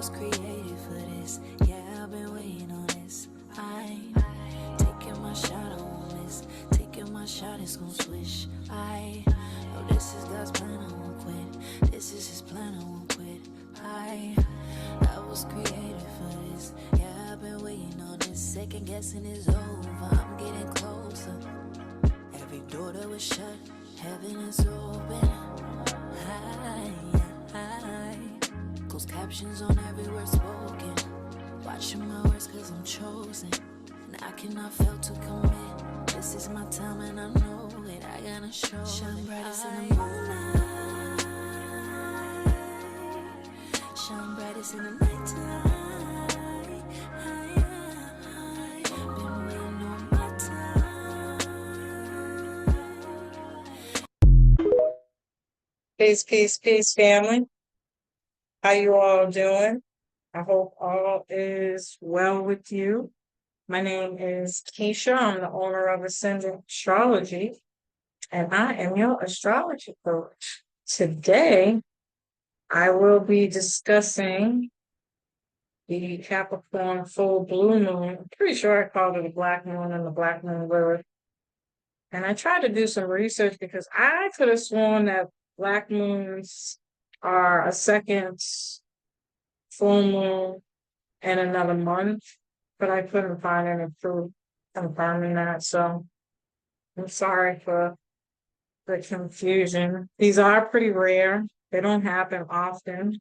was created for this. Yeah, I've been waiting on this. I'm taking my shot, I won't miss. Taking my shot, it's gon' swish. I know this is God's plan, I won't quit. This is His plan, I won't quit. I was created for this. Yeah, I've been waiting on this. Second guessing is over. I'm getting closer. Every door that was shut, heaven is open. Closed captions on every word spoken. Watching my words cause I'm chosen. And I cannot fail to commit. This is my time and I know it. I gotta show shine brightest in the moonlight. Shine brightest in the nighttime. Been waiting on my time. Peace, peace, peace, family. How you all doing? I hope all is well with you. My name is Keisha. I'm the owner of Ascendant Astrology, and I am your astrology coach. Today, I will be discussing the Capricorn full blue moon. I'm pretty sure I called it a black moon and the black moon lilith. And I tried to do some research because I could have sworn that black moons are a second full moon in another month, but I couldn't find any proof confirming that. So I'm sorry for the confusion. These are pretty rare. They don't happen often.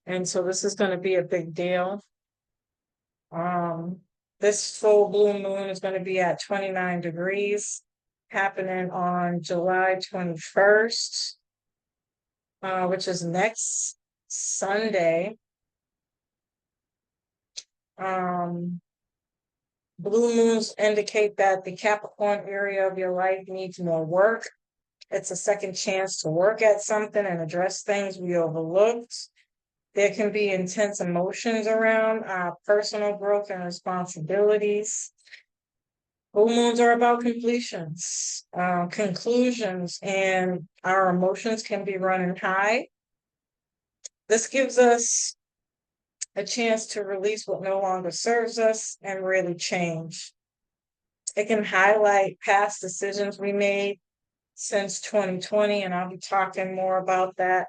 And so this is going to be a big deal. Um, this full blue moon is going to be at 29 degrees, happening on July 21st, which is next Sunday. Blue moons indicate that the Capricorn area of your life needs more work. It's a second chance to work at something and address things we overlooked. There can be intense emotions around personal growth and responsibilities. Full moons are about completions, conclusions, and our emotions can be running high. This gives us a chance to release what no longer serves us and really change. It can highlight past decisions we made since 2020, and I'll be talking more about that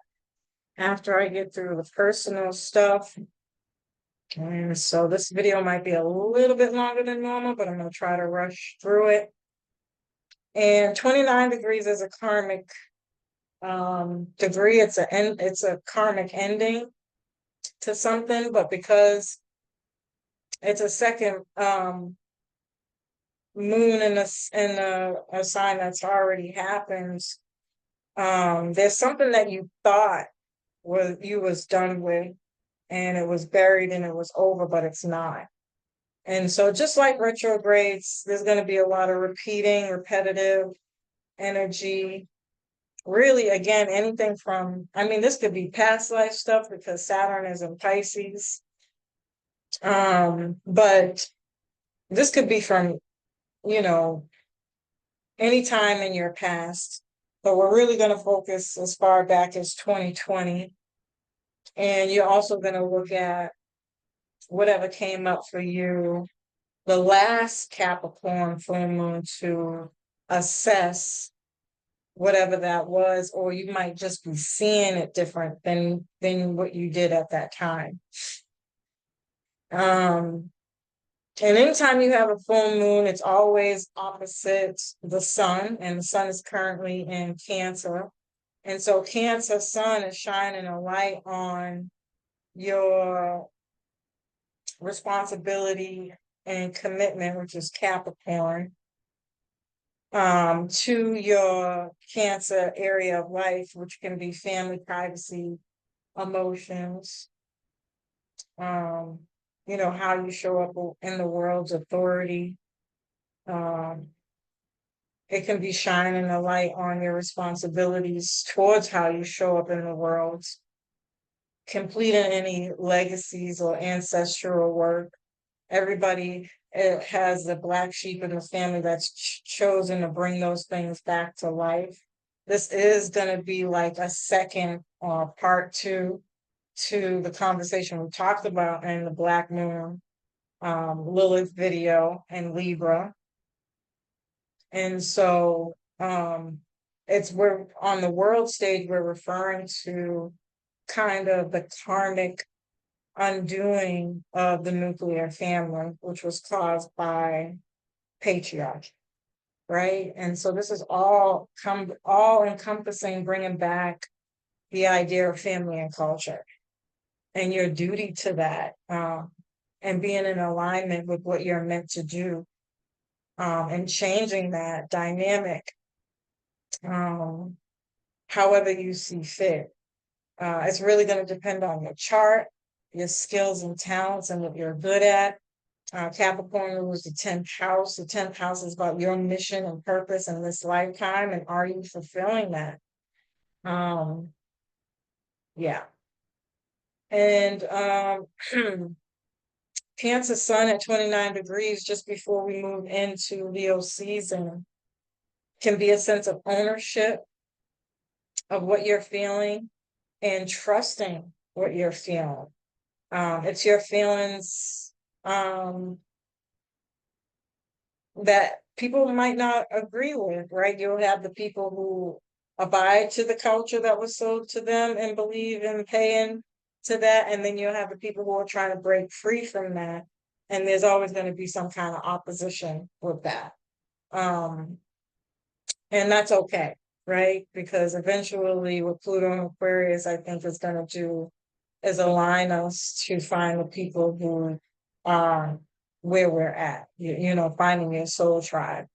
after I get through the personal stuff. And so this video might be a little bit longer than normal, but I'm going to try to rush through it. And 29 degrees is a karmic degree. It's a karmic ending to something, but because it's a second moon in a sign that's already happened, there's something that you thought was done with, and it was buried and it was over, but it's not. And so just like retrogrades, there's going to be a lot of repetitive energy. Really, again, anything from, this could be past life stuff because Saturn is in Pisces. But this could be from, any time in your past. But we're really going to focus as far back as 2020. And you're also going to look at whatever came up for you the last Capricorn full moon to assess whatever that was, or you might just be seeing it different than what you did at that time. And anytime you have a full moon, it's always opposite the sun, and the sun is currently in Cancer. And so Cancer sun is shining a light on your responsibility and commitment, which is Capricorn, to your Cancer area of life, which can be family, privacy, emotions, how you show up in the world's authority. It can be shining a light on your responsibilities towards how you show up in the world, completing any legacies or ancestral work. Everybody has the black sheep in the family that's chosen to bring those things back to life. This is going to be like a second part two to the conversation we talked about in the Black Moon Lilith video and Libra. And so we're on the world stage, we're referring to kind of the karmic undoing of the nuclear family, which was caused by patriarchy, right? And so this is all encompassing, bringing back the idea of family and culture and your duty to that, and being in alignment with what you're meant to do, and changing that dynamic, however you see fit. It's really going to depend on your chart, your skills and talents, and what you're good at. Capricorn rules the 10th house. The 10th house is about your mission and purpose in this lifetime, and are you fulfilling that? Yeah. And Cancer Sun at 29 degrees, just before we move into Leo season, can be a sense of ownership of what you're feeling and trusting what you're feeling. It's your feelings that people might not agree with, right? You'll have the people who abide to the culture that was sold to them and believe in paying to that. And then you'll have the people who are trying to break free from that. And there's always going to be some kind of opposition with that. And that's okay, right? Because eventually what Pluto and Aquarius, I think, is going to do is align us to find the people who are where we're at, finding your soul tribe.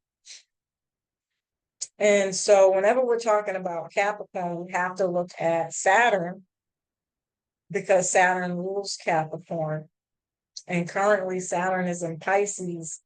And so whenever we're talking about Capricorn, we have to look at Saturn, because Saturn rules Capricorn. And currently Saturn is in Pisces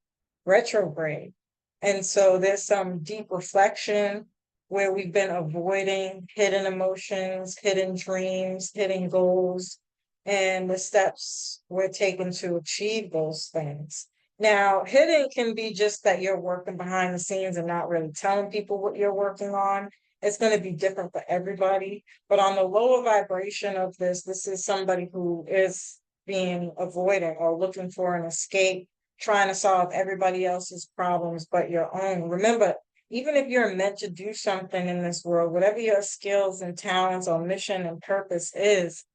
retrograde. And so there's some deep reflection where we've been avoiding hidden emotions, hidden dreams, hidden goals, and the steps we're taking to achieve those things. Now, hidden can be just that you're working behind the scenes and not really telling people what you're working on. It's going to be different for everybody. But on the lower vibration of this is somebody who is being avoidant or looking for an escape, trying to solve everybody else's problems but your own. Remember, even if you're meant to do something in this world, whatever your skills and talents or mission and purpose is,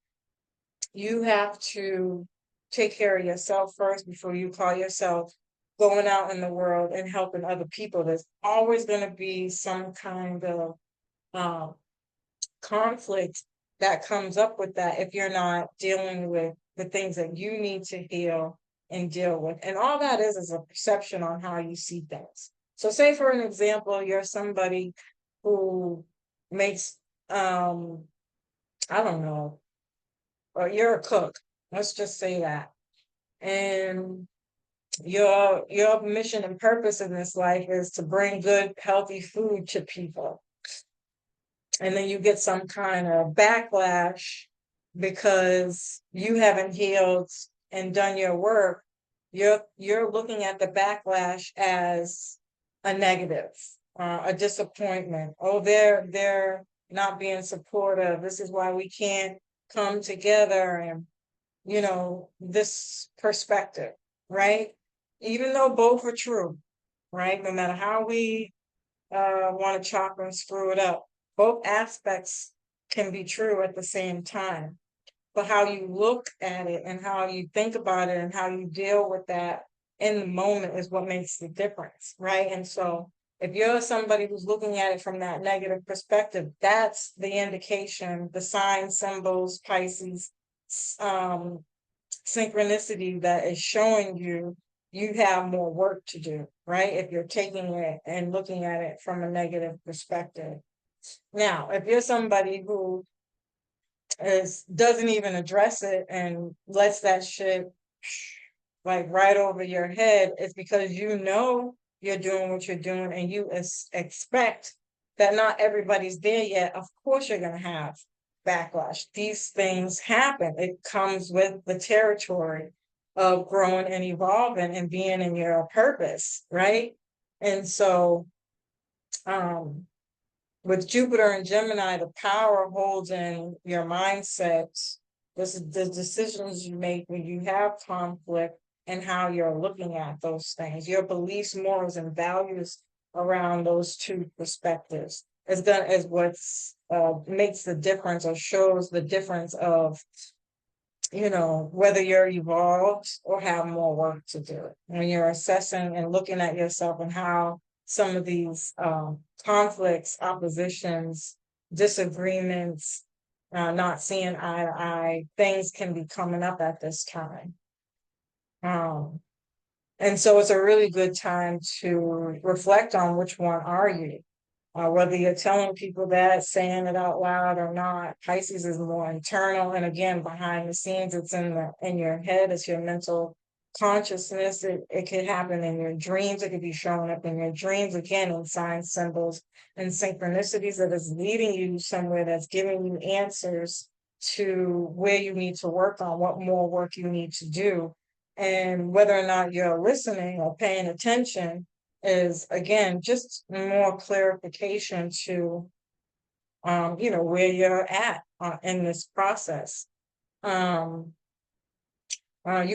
you have to take care of yourself first before you call yourself going out in the world and helping other people. There's always going to be some kind of conflict that comes up with that if you're not dealing with the things that you need to heal and deal with. And all that is a perception on how you see things. So say, for an example, you're somebody who makes, I don't know, or you're a cook. Let's just say that. And your mission and purpose in this life is to bring good, healthy food to people. And then you get some kind of backlash because you haven't healed and done your work. You're looking at the backlash as a negative, a disappointment. Oh, they're not being supportive. This is why we can't come together, and this perspective, right? Even though both are true, right? No matter how we want to chop and screw it up, both aspects can be true at the same time. But how you look at it and how you think about it and how you deal with that in the moment is what makes the difference, right? And so if you're somebody who's looking at it from that negative perspective, that's the indication, the signs, symbols, Pisces, synchronicity that is showing you have more work to do, right? If you're taking it and looking at it from a negative perspective. Now, if you're somebody who doesn't even address it and lets that shit like right over your head, it's because you're doing what you're doing, and you expect that not everybody's there yet. Of course you're going to have backlash. These things happen. It comes with the territory of growing and evolving and being in your purpose, right? And so with Jupiter and Gemini, the power holds in your mindset This is the decisions you make when you have conflict and how you're looking at those things. Your beliefs, morals, and values around those two perspectives is what's makes the difference or shows the difference of whether you're evolved or have more work to do. When you're assessing and looking at yourself and how some of these conflicts, oppositions, disagreements, not seeing eye to eye, things can be coming up at this time. Um, and so it's a really good time to reflect on which one are you. Whether you're telling people that, saying it out loud or not, Pisces is more internal, and again, behind the scenes, it's in your head, it's your mental consciousness. It could happen in your dreams. It could be showing up in your dreams again in signs, symbols, and synchronicities that is leading you somewhere, that's giving you answers to where you need to work on, what more work you need to do, and whether or not you're listening or paying attention is again just more clarification to where you're at in this process. You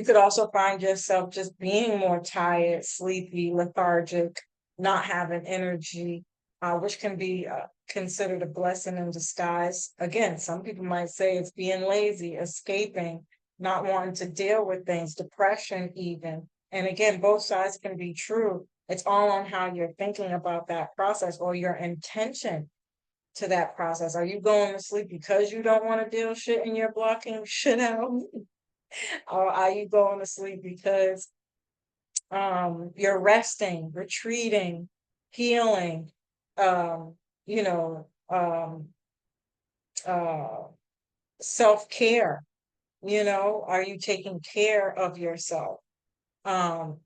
could also find yourself just being more tired, sleepy, lethargic, not having energy, which can be considered a blessing in disguise. Again, some people might say it's being lazy, escaping, not wanting to deal with things, depression, even. And again, both sides can be true. It's all on how you're thinking about that process or your intention to that process. Are you going to sleep because you don't want to deal shit and you're blocking shit out? Or are you going to sleep because you're resting, retreating, healing, um, you know, um, uh, self-care? Are you taking care of yourself? Um,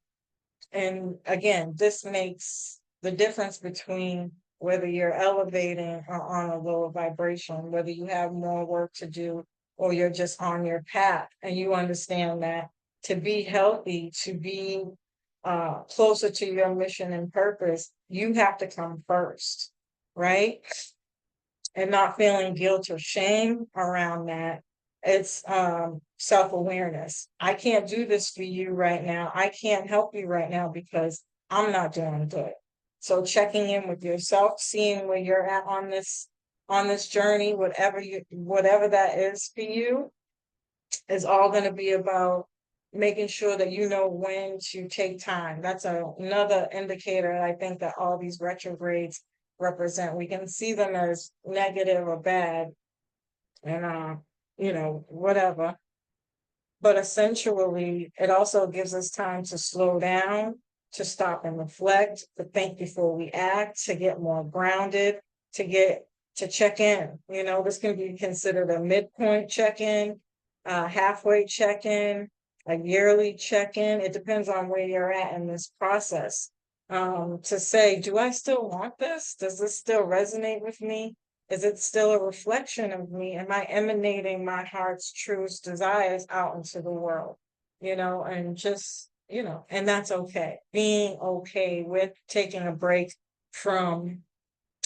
and again, this makes the difference between whether you're elevating or on a lower vibration, whether you have more work to do or you're just on your path, and you understand that to be healthy, to be closer to your mission and purpose, you have to come first, right? And not feeling guilt or shame around that. It's self-awareness. I can't do this for you right now. I can't help you right now because I'm not doing good. So checking in with yourself, seeing where you're at on this journey, whatever that is for you, is all going to be about making sure that you know when to take time. That's another indicator I think that all these retrogrades represent. We can see them as negative or bad and whatever. But essentially, it also gives us time to slow down, to stop and reflect, to think before we act, to get more grounded, to check in. This can be considered a midpoint check-in, halfway check-in, a yearly check-in. It depends on where you're at in this process. To say, do I still want this? Does this still resonate with me? Is it still a reflection of me? Am I emanating my heart's truest desires out into the world? And just, and that's okay. Being okay with taking a break from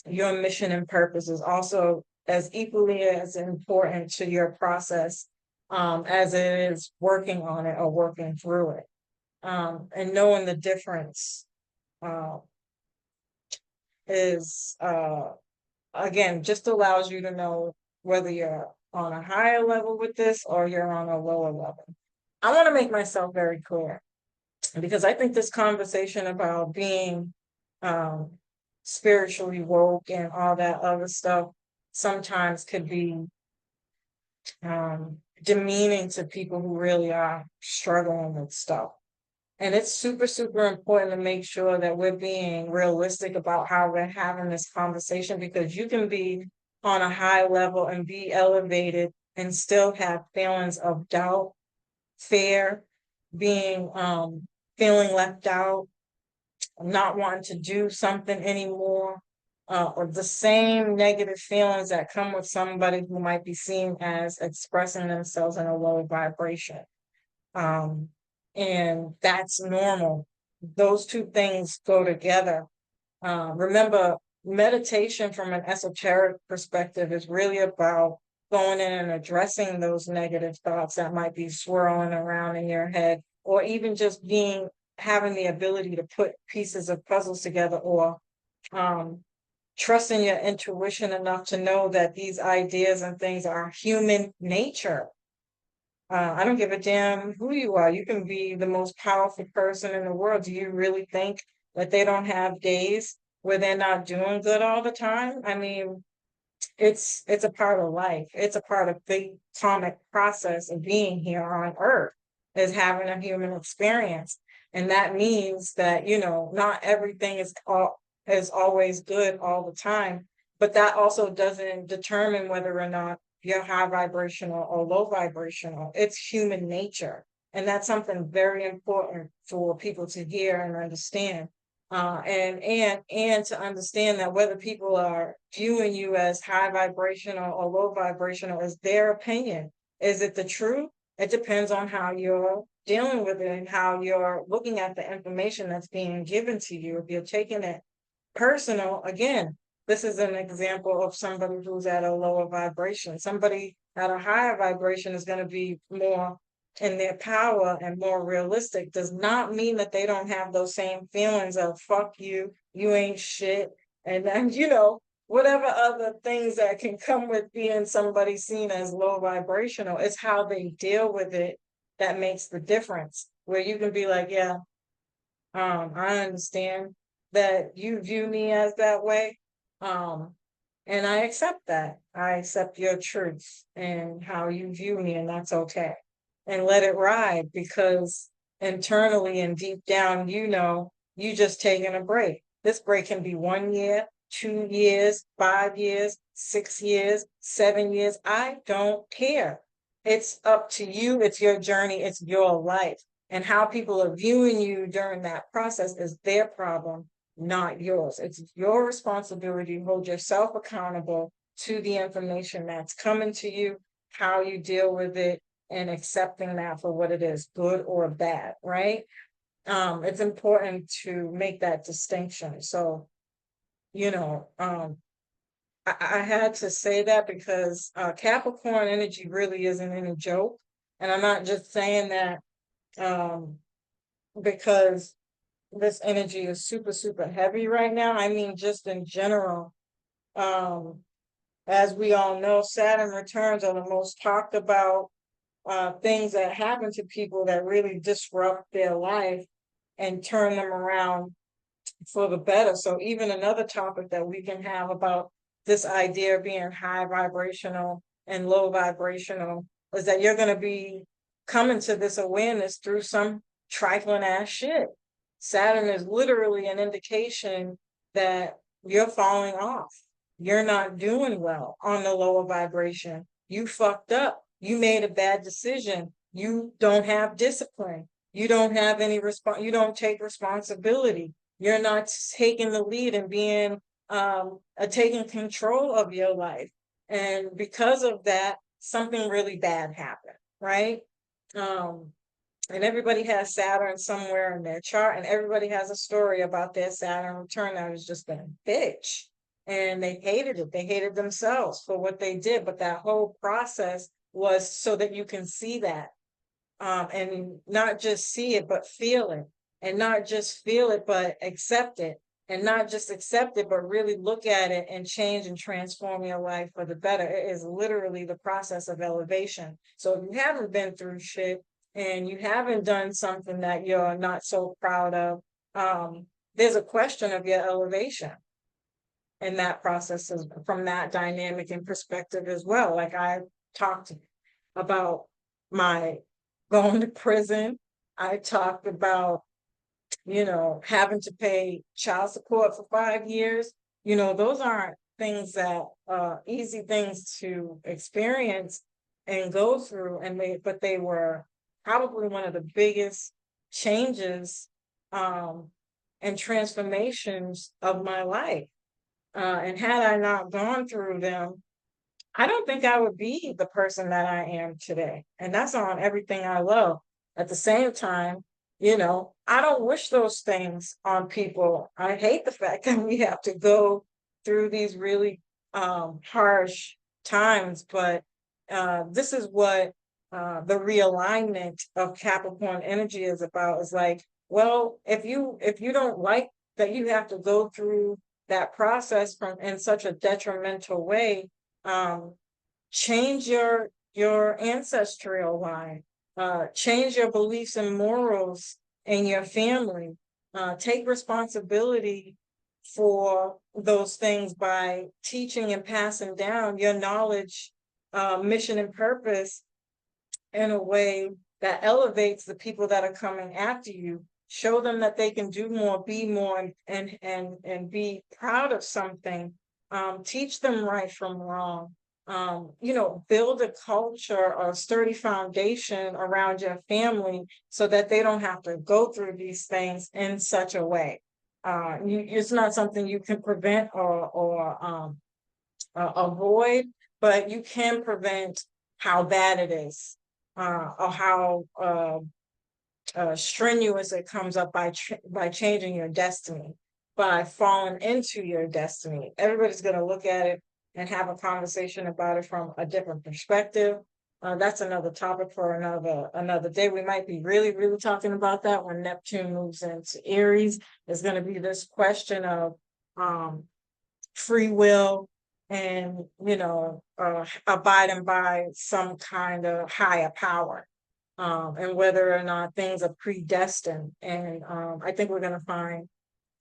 your mission and purpose is also as equally as important to your process as it is working on it or working through it. And knowing the difference uh, is again, just allows you to know whether you're on a higher level with this or you're on a lower level. I want to make myself very clear because I think this conversation about being spiritually woke and all that other stuff sometimes could be demeaning to people who really are struggling with stuff. And it's super, super important to make sure that we're being realistic about how we're having this conversation, because you can be on a high level and be elevated and still have feelings of doubt, fear, being feeling left out, not wanting to do something anymore, or the same negative feelings that come with somebody who might be seen as expressing themselves in a low vibration. And that's normal. Those two things go together. Remember, meditation from an esoteric perspective is really about going in and addressing those negative thoughts that might be swirling around in your head, or even just being having the ability to put pieces of puzzles together, or um, trusting your intuition enough to know that these ideas and things are human nature. I don't give a damn who you are. You can be the most powerful person in the world. Do you really think that they don't have days where they're not doing good all the time? I mean, it's a part of life. It's a part of the atomic process of being here on Earth, is having a human experience. And that means that, not everything is always good all the time, but that also doesn't determine whether or not you're high vibrational or low vibrational. It's human nature. And that's something very important for people to hear and understand. And to understand that whether people are viewing you as high vibrational or low vibrational is their opinion. Is it the truth? It depends on how you're dealing with it and how you're looking at the information that's being given to you. If you're taking it personal, again, this is an example of somebody who's at a lower vibration. Somebody at a higher vibration is going to be more in their power and more realistic. Does not mean that they don't have those same feelings of fuck you, you ain't shit, and then whatever other things that can come with being somebody seen as low vibrational. It's how they deal with it that makes the difference, where you can be like, yeah, I understand that you view me as that way. Um, and I accept that. I accept your truth and how you view me, and that's okay. And let it ride, because internally and deep down, you just taking a break. This break can be 1 year, 2 years, 5 years, 6 years, 7 years. I don't care. It's up to you. It's your journey. It's your life. And how people are viewing you during that process is their problem, not yours. It's your responsibility to hold yourself accountable to the information that's coming to you, how you deal with it, and accepting that for what it is, good or bad, right? It's important to make that distinction. So, I had to say that because Capricorn energy really isn't any joke. And I'm not just saying that um, because this energy is super, super heavy right now. I mean, just in general, um, as we all know, Saturn returns are the most talked about things that happen to people that really disrupt their life and turn them around for the better. So even another topic that we can have about this idea of being high vibrational and low vibrational is that you're going to be coming to this awareness through some trifling ass shit. Saturn is literally an indication that you're falling off. You're not doing well on the lower vibration. You fucked up. You made a bad decision. You don't have discipline. You don't have any response. You don't take responsibility. You're not taking the lead and being taking control of your life. And because of that, something really bad happened, right? Um, and everybody has Saturn somewhere in their chart, and everybody has a story about their Saturn return that was just a bitch. And they hated it. They hated themselves for what they did. But that whole process was so that you can see that, and not just see it, but feel it, and not just feel it, but accept it, and not just accept it, but really look at it and change and transform your life for the better. It is literally the process of elevation. So if you haven't been through shit and you haven't done something that you're not so proud of, there's a question of your elevation. And that process is from that dynamic and perspective as well. Like I talked about my going to prison. I talked about, having to pay child support for 5 years. Those aren't things that easy things to experience and go through. But they were probably one of the biggest changes and transformations of my life. And had I not gone through them, I don't think I would be the person that I am today. And that's on everything I love. At the same time, I don't wish those things on people. I hate the fact that we have to go through these really harsh times, but this is what the realignment of Capricorn energy is about. Is like, well, if you don't like that you have to go through that process from in such a detrimental way, um, change your ancestral line, change your beliefs and morals in your family, take responsibility for those things by teaching and passing down your knowledge, mission and purpose in a way that elevates the people that are coming after you. Show them that they can do more, be more, and be proud of something. Teach them right from wrong. Build a culture, a sturdy foundation around your family so that they don't have to go through these things in such a way. It's not something you can prevent or avoid, but you can prevent how bad it is, or how strenuous it comes up by changing your destiny, by falling into your destiny. Everybody's going to look at it and have a conversation about it from a different perspective. That's another topic for another day. We might be really, really talking about that when Neptune moves into Aries. There's going to be this question of free will and abiding by some kind of higher power, and whether or not things are predestined. And I think we're going to find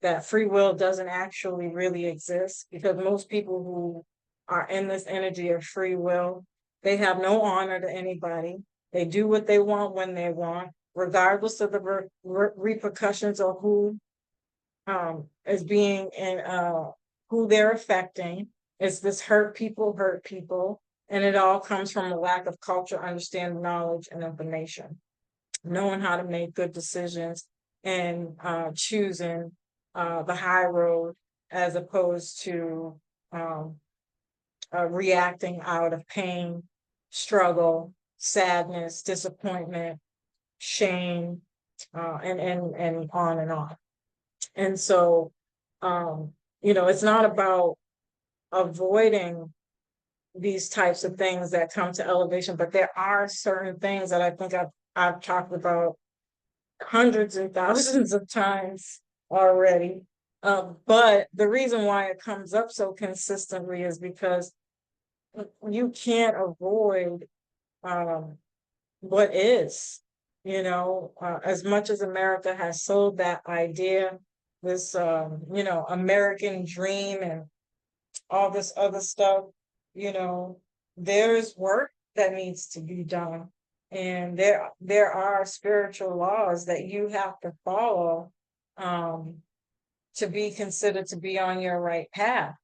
that free will doesn't actually really exist, because most people who are in this energy of free will, they have no honor to anybody. They do what they want when they want, regardless of the repercussions of who is being in who they're affecting. It's this hurt people, and it all comes from a lack of culture, understanding, knowledge, and information. Knowing how to make good decisions and choosing the high road as opposed to reacting out of pain, struggle, sadness, disappointment, shame, and on and on. And so, it's not about avoiding these types of things that come to elevation, but there are certain things that I think I've talked about hundreds and thousands of times already. But the reason why it comes up so consistently is because you can't avoid what is. As much as America has sold that idea, this American dream and all this other stuff, you know, there's work that needs to be done. And there are spiritual laws that you have to follow um, to be considered to be on your right path.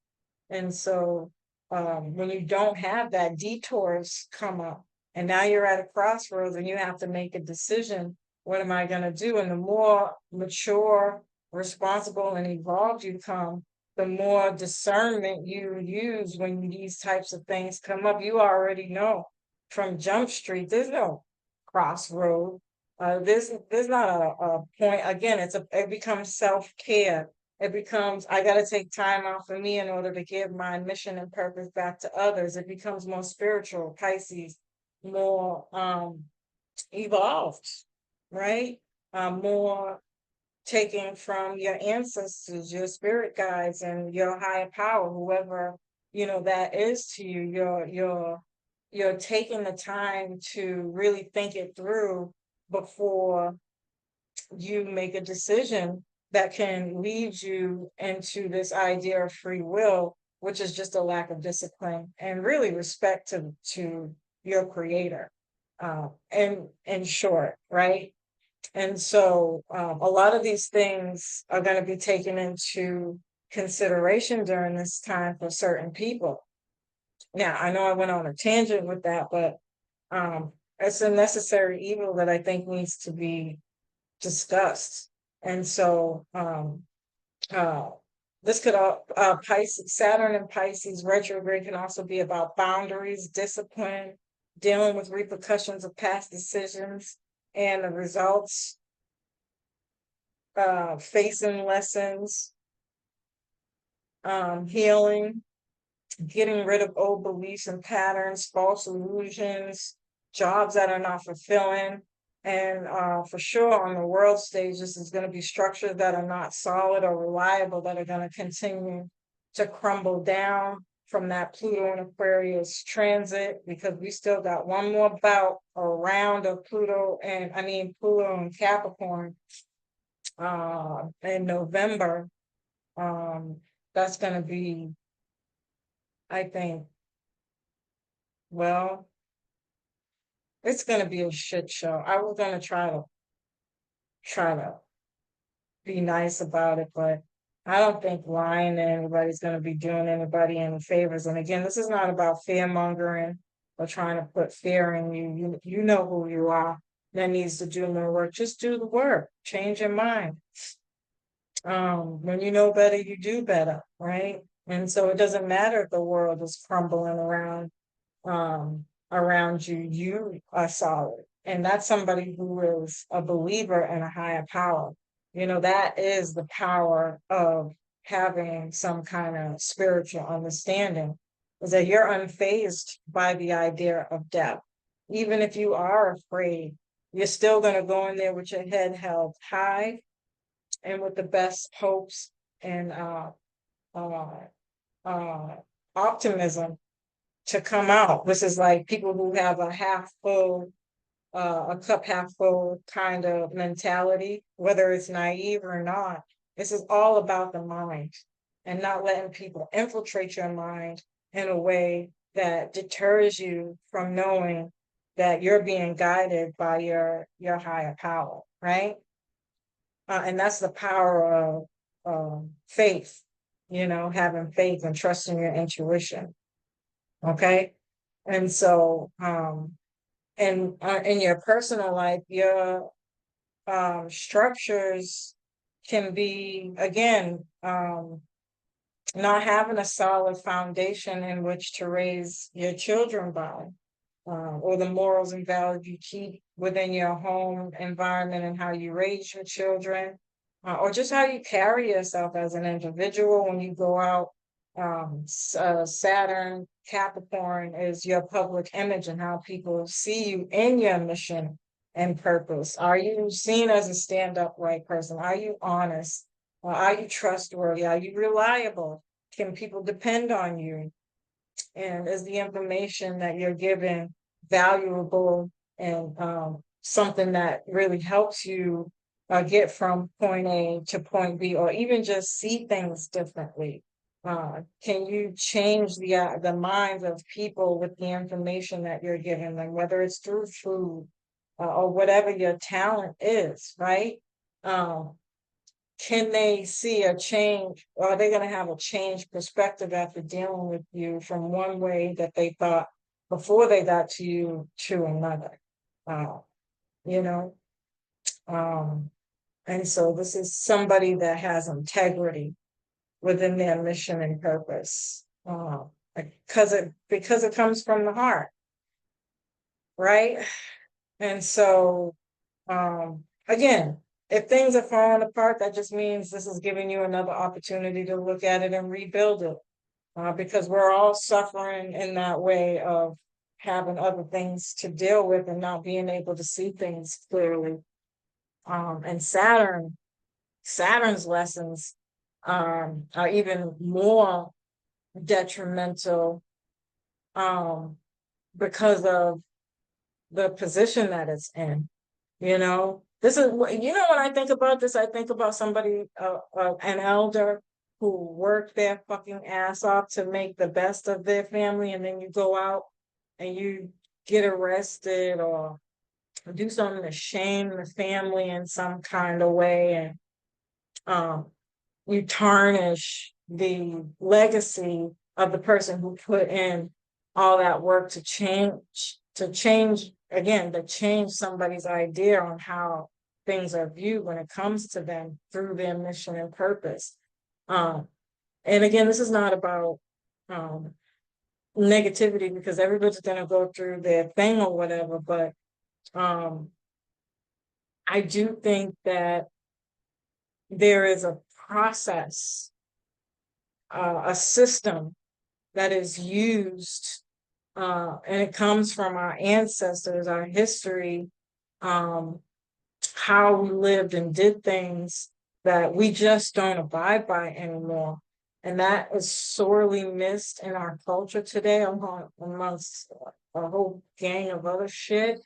And so when you don't have that, detours come up. And now you're at a crossroads and you have to make a decision. What am I going to do? And the more mature, responsible, and evolved you come, the more discernment you use when these types of things come up. You already know from Jump Street, there's no crossroad. There's not a point. Again, it becomes self-care. It becomes, I got to take time out for me in order to give my mission and purpose back to others. It becomes more spiritual, Pisces, more evolved, right? More taking from your ancestors, your spirit guides, and your higher power, whoever that is to you. You're taking the time to really think it through before you make a decision that can lead you into this idea of free will, which is just a lack of discipline and really respect to your creator. And in short, right? And so a lot of these things are going to be taken into consideration during this time for certain people. Now, I know I went on a tangent with that, but it's a necessary evil that I think needs to be discussed. And so this could all Pisces, Saturn and Pisces retrograde can also be about boundaries, discipline, dealing with repercussions of past decisions and the results, facing lessons, healing, getting rid of old beliefs and patterns, false illusions, jobs that are not fulfilling. And for sure, on the world stage, this is going to be structures that are not solid or reliable that are going to continue to crumble down from that Pluto and Aquarius transit, because we still got one more bout or round of Pluto and Capricorn in November. Um, that's going to be, I think, well, it's going to be a shit show. I was going to try to be nice about it, but I don't think lying to anybody's going to be doing anybody any favors. And again, this is not about fear mongering or trying to put fear in you. You know who you are. That needs to do more work. Just do the work. Change your mind. When you know better, you do better, right? And so it doesn't matter if the world is crumbling um, around you, you are solid. And that's somebody who is a believer in a higher power. That is the power of having some kind of spiritual understanding, is that you're unfazed by the idea of death. Even if you are afraid, you're still going to go in there with your head held high and with the best hopes and uh, uh, optimism to come out. This is like people who have a cup half full kind of mentality, whether it's naive or not. This is all about the mind and not letting people infiltrate your mind in a way that deters you from knowing that you're being guided by your higher power, right? And that's the power of faith, having faith and trusting your intuition. Okay. And so, and in your personal life, your structures can be, again, not having a solid foundation in which to raise your children by, or the morals and values you keep within your home environment and how you raise your children, or just how you carry yourself as an individual when you go out. Saturn, Capricorn is your public image and how people see you in your mission and purpose. Are you seen as a stand-up right person? Are you honest? Are you trustworthy? Are you reliable? Can people depend on you? And is the information that you're given valuable and something that really helps you get from point A to point B, or even just see things differently? Can you change the minds of people with the information that you're giving them, whether it's through food or whatever your talent is, right? Um, can they see a change, or are they going to have a changed perspective after dealing with you from one way that they thought before they got to you to another? Uh, you know, um, and so this is somebody that has integrity within their mission and purpose, because it comes from the heart, right? And so, again, if things are falling apart, that just means this is giving you another opportunity to look at it and rebuild it, because we're all suffering in that way of having other things to deal with and not being able to see things clearly. And Saturn's lessons are even more detrimental, because of the position that it's in. This is when I think about this, I think about somebody, an elder who worked their fucking ass off to make the best of their family, and then you go out and you get arrested or do something to shame the family in some kind of way, and um, you tarnish the legacy of the person who put in all that work to change somebody's idea on how things are viewed when it comes to them through their mission and purpose. Um, and again, this is not about um, negativity, because everybody's going to go through their thing or whatever, but um, I do think that there is a process, a system that is used, and it comes from our ancestors, our history, um, how we lived and did things that we just don't abide by anymore. And that is sorely missed in our culture today, amongst a whole gang of other shit.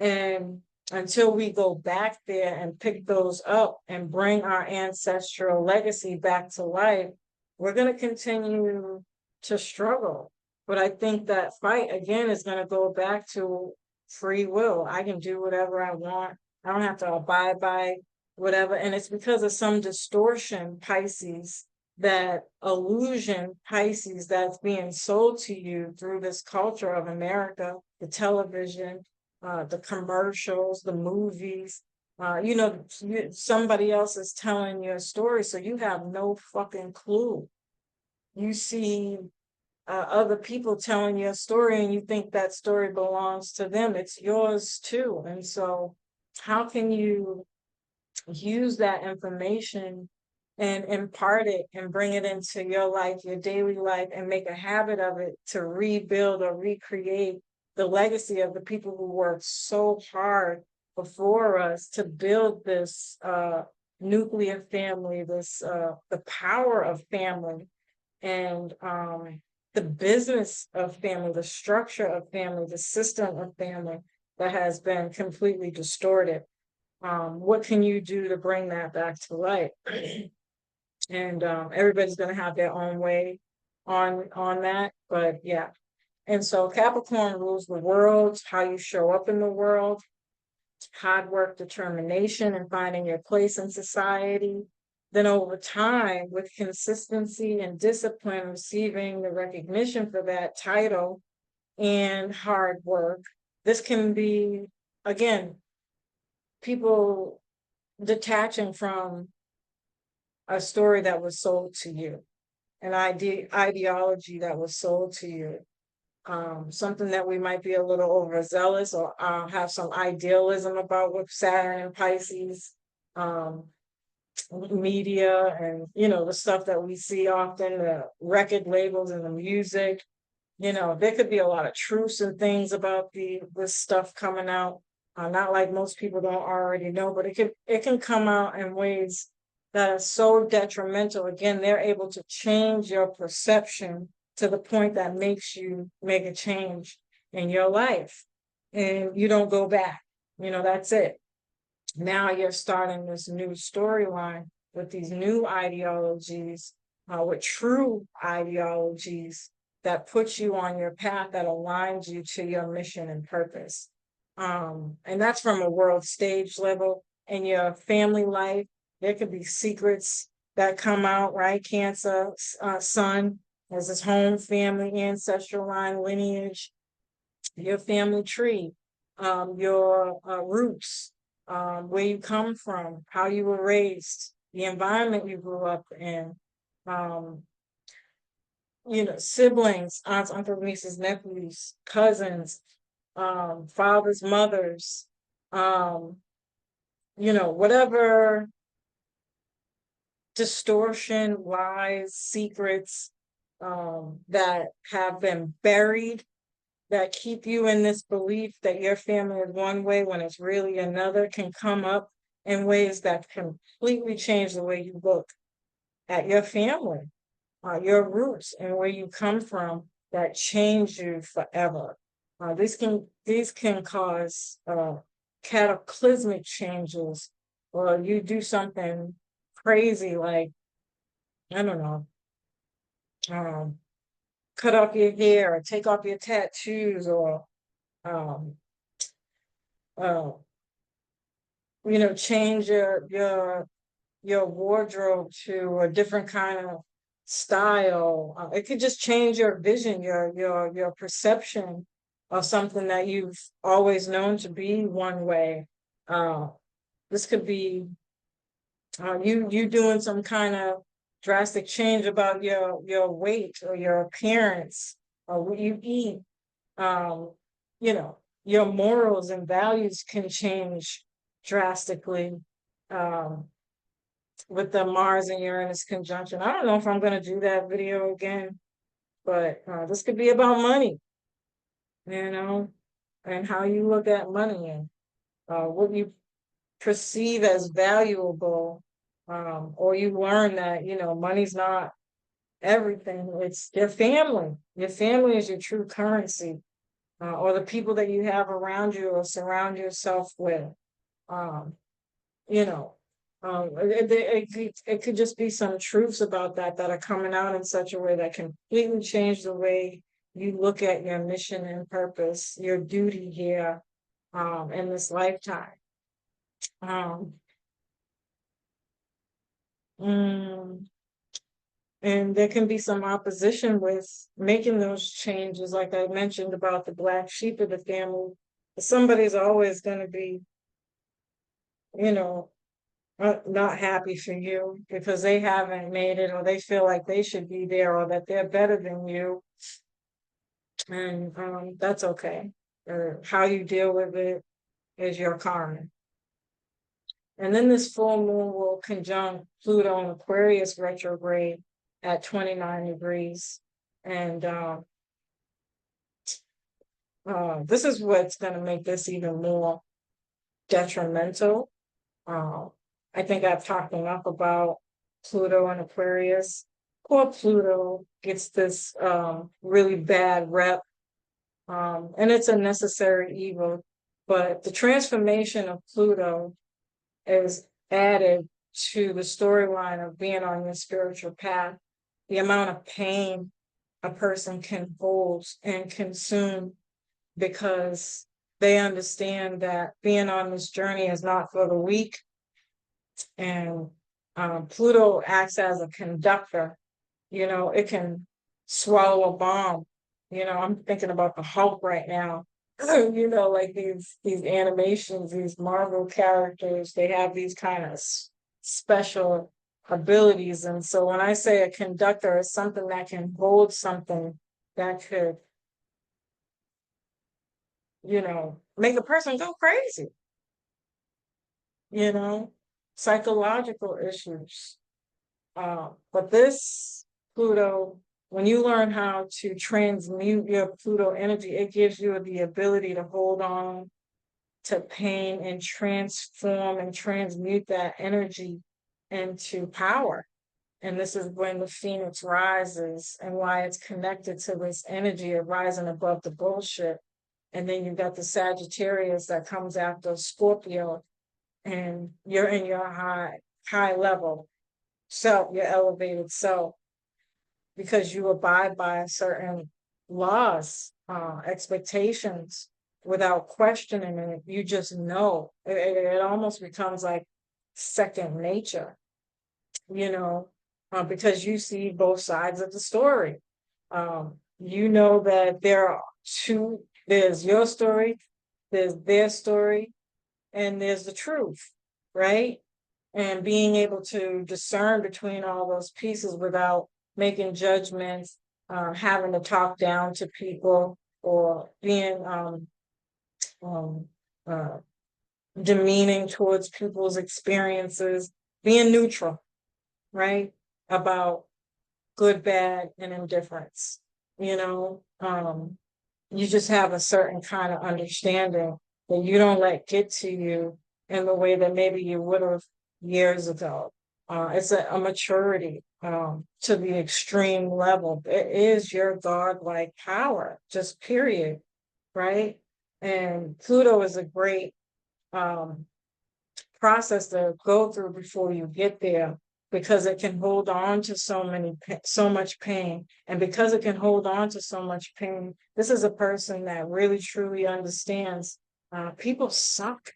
And until we go back there and pick those up and bring our ancestral legacy back to life, we're going to continue to struggle. But I think that fight again is going to go back to free will. I can do whatever I want. I don't have to abide by whatever. And it's because of some distortion, Pisces, that illusion, Pisces, that's being sold to you through this culture of America, the television, the commercials, the movies. Somebody else is telling you a story, so you have no fucking clue. You see other people telling you a story, and you think that story belongs to them. It's yours too. And so, how can you use that information and impart it and bring it into your life, your daily life, and make a habit of it to rebuild or recreate the legacy of the people who worked so hard before us to build this nuclear family, this the power of family, and the business of family, the structure of family, the system of family that has been completely distorted. What can you do to bring that back to light? And everybody's going to have their own way on that, but yeah. And so Capricorn rules the world, how you show up in the world, hard work, determination, and finding your place in society. Then over time, with consistency and discipline, receiving the recognition for that title and hard work. This can be, again, people detaching from a story that was sold to you, an ideology that was sold to you, something that we might be a little overzealous or have some idealism about with Saturn and Pisces, media, and the stuff that we see often, the record labels and the music. There could be a lot of truths and things about this stuff coming out. Not like most people don't already know, but it can come out in ways that are so detrimental. Again, they're able to change your perception to the point that makes you make a change in your life, and you don't go back. That's it. Now you're starting this new storyline with these new ideologies, with true ideologies that puts you on your path, that aligns you to your mission and purpose. And that's from a world stage level. In your family life, there could be secrets that come out, right? Cancer, Sun has his home, family, ancestral line, lineage, your family tree, your roots, where you come from, how you were raised, the environment you grew up in, um, siblings, aunts, uncles, nieces, nephews, cousins, fathers, mothers, whatever distortion, lies, secrets that have been buried, that keep you in this belief that your family is one way when it's really another, can come up in ways that completely change the way you look at your family, your roots, and where you come from, that change you forever. These can cause cataclysmic changes, or you do something crazy like, I don't know, um, cut off your hair or take off your tattoos, or um, uh, change your wardrobe to a different kind of style. It could just change your vision, your perception of something that you've always known to be one way. Uh, this could be you doing some kind of drastic change about your weight or your appearance or what you eat. Um, your morals and values can change drastically. Um, with the Mars and Uranus conjunction. I don't know if I'm going to do that video again. but this could be about money, you know, and how you look at money and what you perceive as valuable, or you learn that, money's not everything. It's your family. Your family is your true currency, or the people that you have around you or surround yourself with. Um, you know, it could just be some truths about that are coming out in such a way that completely change the way you look at your mission and purpose, your duty here, in this lifetime. Um, mm, and there can be some opposition with making those changes, like I mentioned about the black sheep of the family. Somebody's always going to be, you know, not happy for you because they haven't made it, or they feel like they should be there, or that they're better than you. And that's okay. Or how you deal with it is your karma. And then this full moon will conjunct Pluto in Aquarius retrograde at 29 degrees. And this is what's going to make this even more detrimental. Uh, I think I've talked enough about Pluto and Aquarius. Poor Pluto gets this really bad rep, and it's a necessary evil. But the transformation of Pluto is added to the storyline of being on your spiritual path. The amount of pain a person can hold and consume because they understand that being on this journey is not for the weak. And Pluto acts as a conductor. It can swallow a bomb. I'm thinking about the Hulk right now. Like these animations, these Marvel characters, they have these kind of special abilities. And so when I say a conductor, it's something that can hold something that could, make a person go crazy, you know, psychological issues. But this Pluto, when you learn how to transmute your Pluto energy, it gives you the ability to hold on to pain and transform and transmute that energy into power. And this is when the Phoenix rises and why it's connected to this energy of rising above the bullshit. And then you've got the Sagittarius that comes after Scorpio, and you're in your high level. So you're elevated self because you abide by certain laws, expectations without questioning it. You just know it almost becomes like second nature, because you see both sides of the story. You know that there are two, there's your story, there's their story, and there's the truth, right? And being able to discern between all those pieces without making judgments, having to talk down to people, or being um, uh, demeaning towards people's experiences, being neutral, right? About good, bad, and indifference. You know, you just have a certain kind of understanding that you don't let get to you in the way that maybe you would have years ago. It's a maturity, to the extreme level. It is your godlike power, just period, right? And Pluto is a great um, process to go through before you get there, because it can hold on to so much pain. And because it can hold on to so much pain, this is a person that really truly understands people suck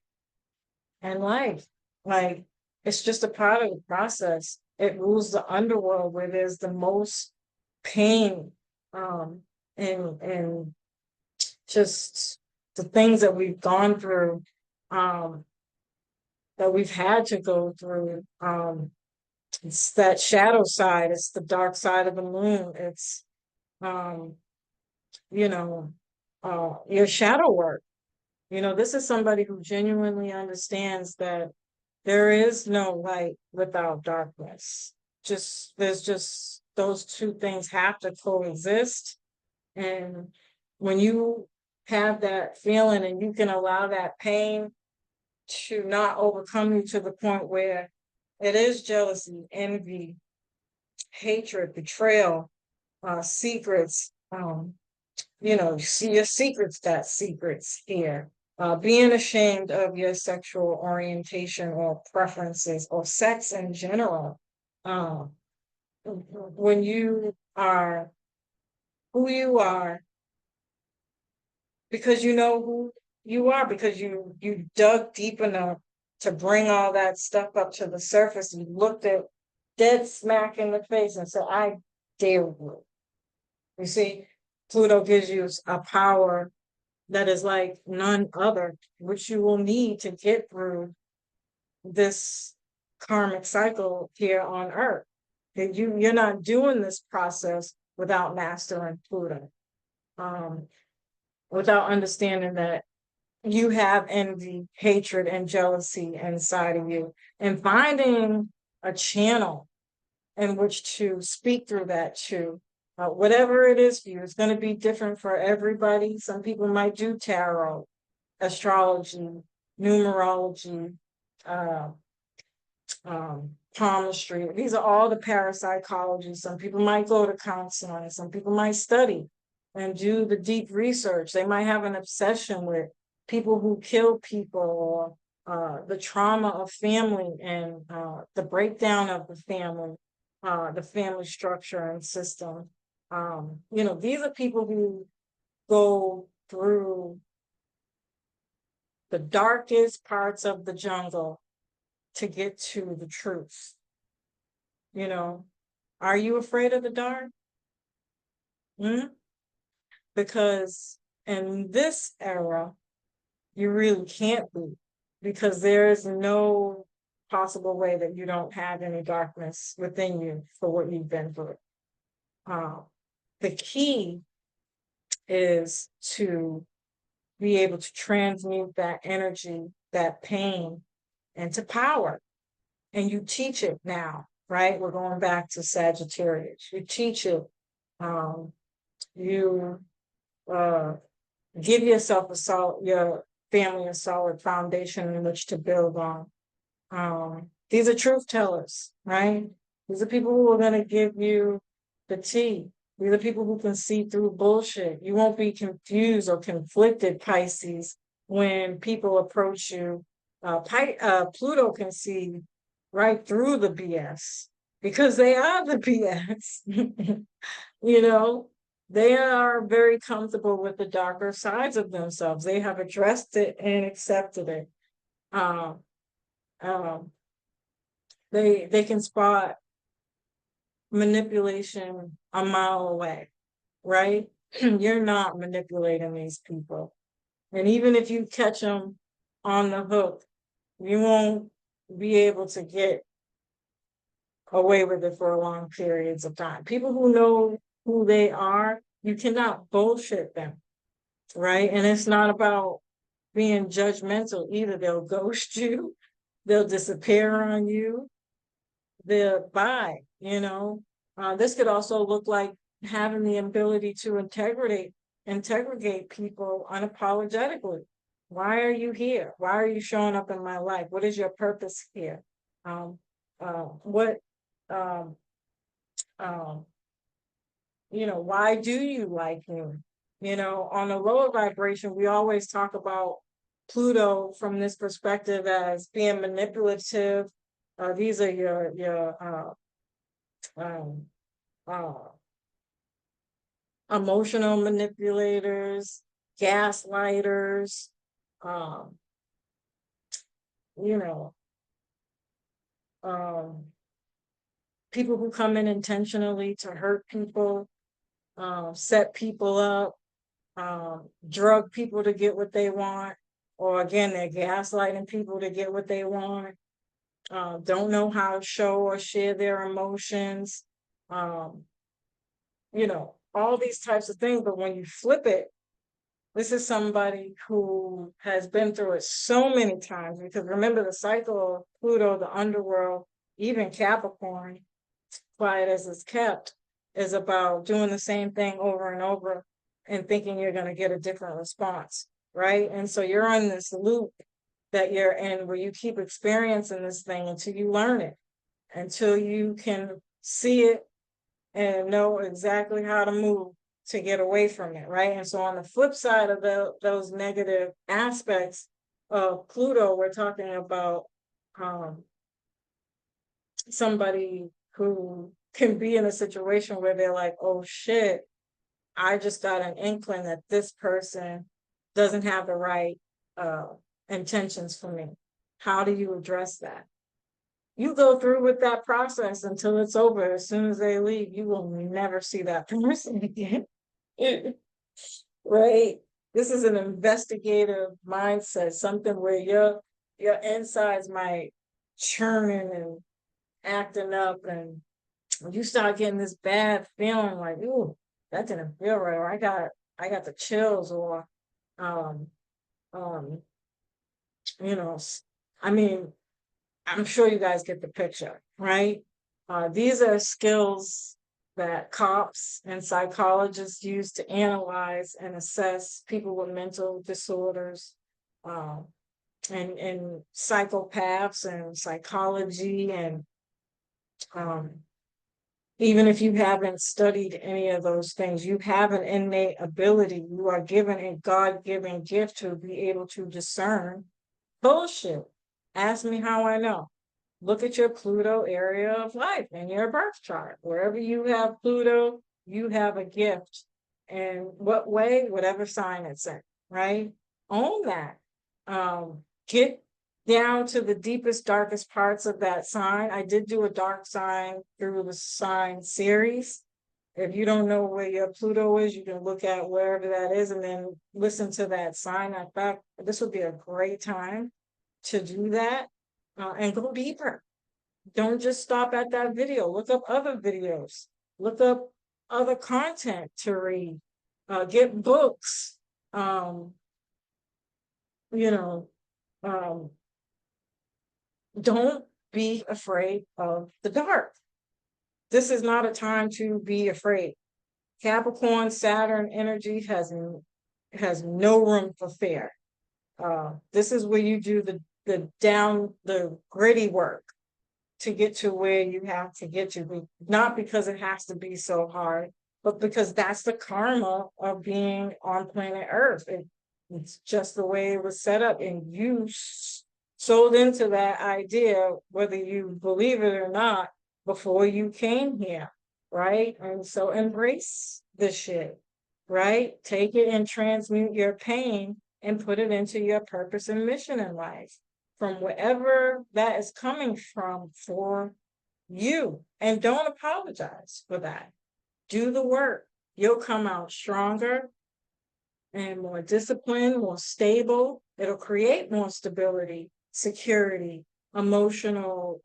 in life. Like, it's just a part of the process. It rules the underworld where there's the most pain, and just the things that we've gone through, um, that we've had to go through. It's that shadow side, it's the dark side of the moon. It's um, you know, your shadow work. This is somebody who genuinely understands that there is no light without darkness. There's just those two things have to coexist. And when you have that feeling and you can allow that pain to not overcome you to the point where it is jealousy, envy, hatred, betrayal, secrets, you see your secrets, that secrets here. Being ashamed of your sexual orientation or preferences or sex in general. Um, when you are who you are, because you know who you are, because you dug deep enough to bring all that stuff up to the surface. You looked at dead smack in the face and said, I dare you. You see, Pluto gives you a power that is like none other, which you will need to get through this karmic cycle here on Earth. And you're not doing this process without mastering Pluto, um, without understanding that you have envy, hatred, and jealousy inside of you, and finding a channel in which to speak through that to whatever it is for you. It's going to be different for everybody. Some people might do tarot, astrology, numerology, uh, palmistry. These are all the parapsychology. Some people might go to counseling. Some people might study and do the deep research. They might have an obsession with people who kill people, or the trauma of family and the breakdown of the family structure and system. These are people who go through the darkest parts of the jungle to get to the truth. Are you afraid of the dark? Hmm? Because in this era, you really can't be, because there is no possible way that you don't have any darkness within you for what you've been through. The key is to be able to transmute that energy, that pain, into power. And you teach it now, right? We're going back to Sagittarius. You teach it. You uh, give yourself your family a solid foundation in which to build on. These are truth tellers, right? These are people who are going to give you the tea. These are people who can see through bullshit. You won't be confused or conflicted, Pisces, when people approach you. Pluto can see right through the BS because they are the BS. you know, they are very comfortable with the darker sides of themselves. They have addressed it and accepted it. Um, um, they can spot manipulation a mile away, right? You're not manipulating these people. And even if you catch them on the hook, you won't be able to get away with it for long periods of time. People who know who they are, you cannot bullshit them, right? And it's not about being judgmental either. They'll ghost you, they'll disappear on you, they'll buy. This could also look like having the ability to integrate people unapologetically. Why are you here? Why are you showing up in my life? What is your purpose here? What um, um, why do you like me? On a lower vibration, we always talk about Pluto from this perspective as being manipulative. These are your um, uh, emotional manipulators, gaslighters, um, you know, um, people who come in intentionally to hurt people, set people up, drug people to get what they want, or again, they're gaslighting people to get what they want, don't know how to show or share their emotions, um, all these types of things. But when you flip it, this is somebody who has been through it so many times, because remember the cycle of Pluto, the underworld, even Capricorn, quiet as it's kept, is about doing the same thing over and over and thinking you're going to get a different response, right? And so you're on this loop that you're in where you keep experiencing this thing until you learn it, until you can see it and know exactly how to move to get away from it, right? And so on the flip side of those negative aspects of Pluto, we're talking about um, somebody who can be in a situation where they're like, oh shit, I just got an inkling that this person doesn't have the right uh, intentions for me. How do you address that? You go through with that process until it's over. As soon as they leave, you will never see that person again. Right? This is an investigative mindset, something where your insides might churning and acting up, and you start getting this bad feeling like, ooh, that didn't feel right, or I got the chills, or um um you know, I mean, I'm sure you guys get the picture, right? These are skills that cops and psychologists use to analyze and assess people with mental disorders, um, and psychopaths and psychology. And um, even if you haven't studied any of those things, you have an innate ability. You are given a God-given gift to be able to discern bullshit. Ask me how I know. Look at your Pluto area of life in your birth chart. Wherever you have Pluto, you have a gift. And what way? Whatever sign it's in, right? Own that. Get down to the deepest, darkest parts of that sign. I did do a dark sign through the sign series. If you don't know where your Pluto is, you can look at wherever that is and then listen to that sign. In fact, this would be a great time to do that, and go deeper. Don't just stop at that video. Look up other videos. Look up other content to read. Get books. Um, you know, um, don't be afraid of the dark. This is not a time to be afraid. Capricorn, Saturn energy has no room for fear. This is where you do the gritty work to get to where you have to get to, not because it has to be so hard, but because that's the karma of being on planet Earth. It's just the way it was set up, and you sold into that idea, whether you believe it or not, before you came here, right? And so embrace this shit, right? Take it and transmute your pain and put it into your purpose and mission in life, from wherever that is coming from for you. And don't apologize for that. Do the work. You'll come out stronger and more disciplined, more stable. It'll create more stability, security, emotional,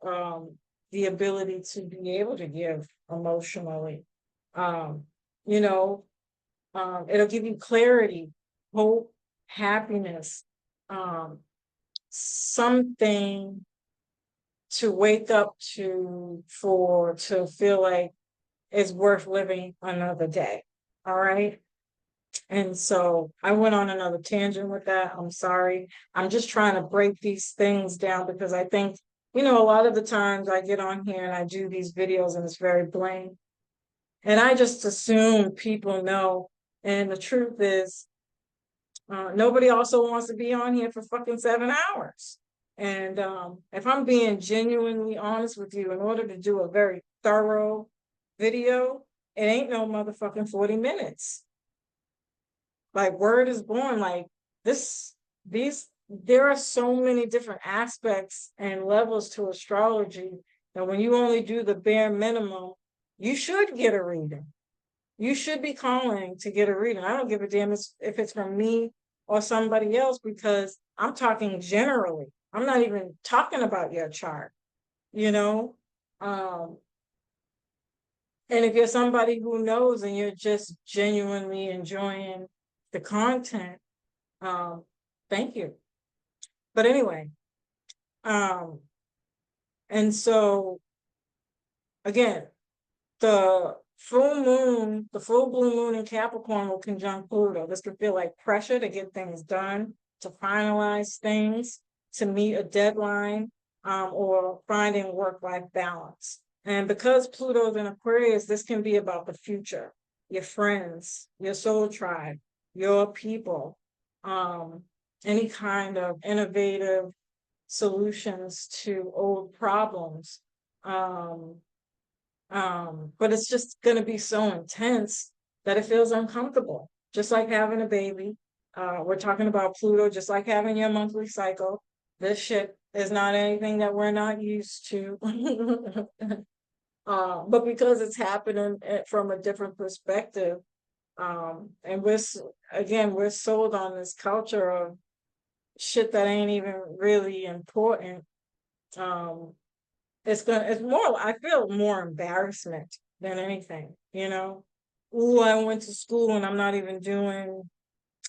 the ability to be able to give emotionally. Um, you know, it'll give you clarity, hope, happiness, um, something to wake up to feel like it's worth living another day. All right. And so I went on another tangent with that. I'm sorry. I'm just trying to break these things down because I think, a lot of the times I get on here and I do these videos and it's very blank. And I just assume people know. And the truth is, nobody also wants to be on here for fucking 7 hours. And if I'm being genuinely honest with you, in order to do a very thorough video, it ain't no motherfucking 40 minutes. Like, word is born, like there are so many different aspects and levels to astrology that when you only do the bare minimum, you should get a reading. You should be calling to get a reading. I don't give a damn if it's from me or somebody else, because I'm talking generally. I'm not even talking about your chart, you know? Um, and if you're somebody who knows and you're just genuinely enjoying the content, um, thank you. But anyway, and so again, the the full blue moon in Capricorn will conjunct Pluto. This could feel like pressure to get things done, to finalize things, to meet a deadline, or finding work-life balance. And because Pluto's in Aquarius, this can be about the future, your friends, your soul tribe, your people, any kind of innovative solutions to old problems. But it's just going to be so intense that it feels uncomfortable, just like having a baby. We're talking about Pluto, just like having your monthly cycle. This shit is not anything that we're not used to. But because it's happening from a different perspective, and we're sold on this culture of shit that ain't even really important. Um, it's more, I feel more embarrassment than anything, you know. Ooh, I went to school and I'm not even doing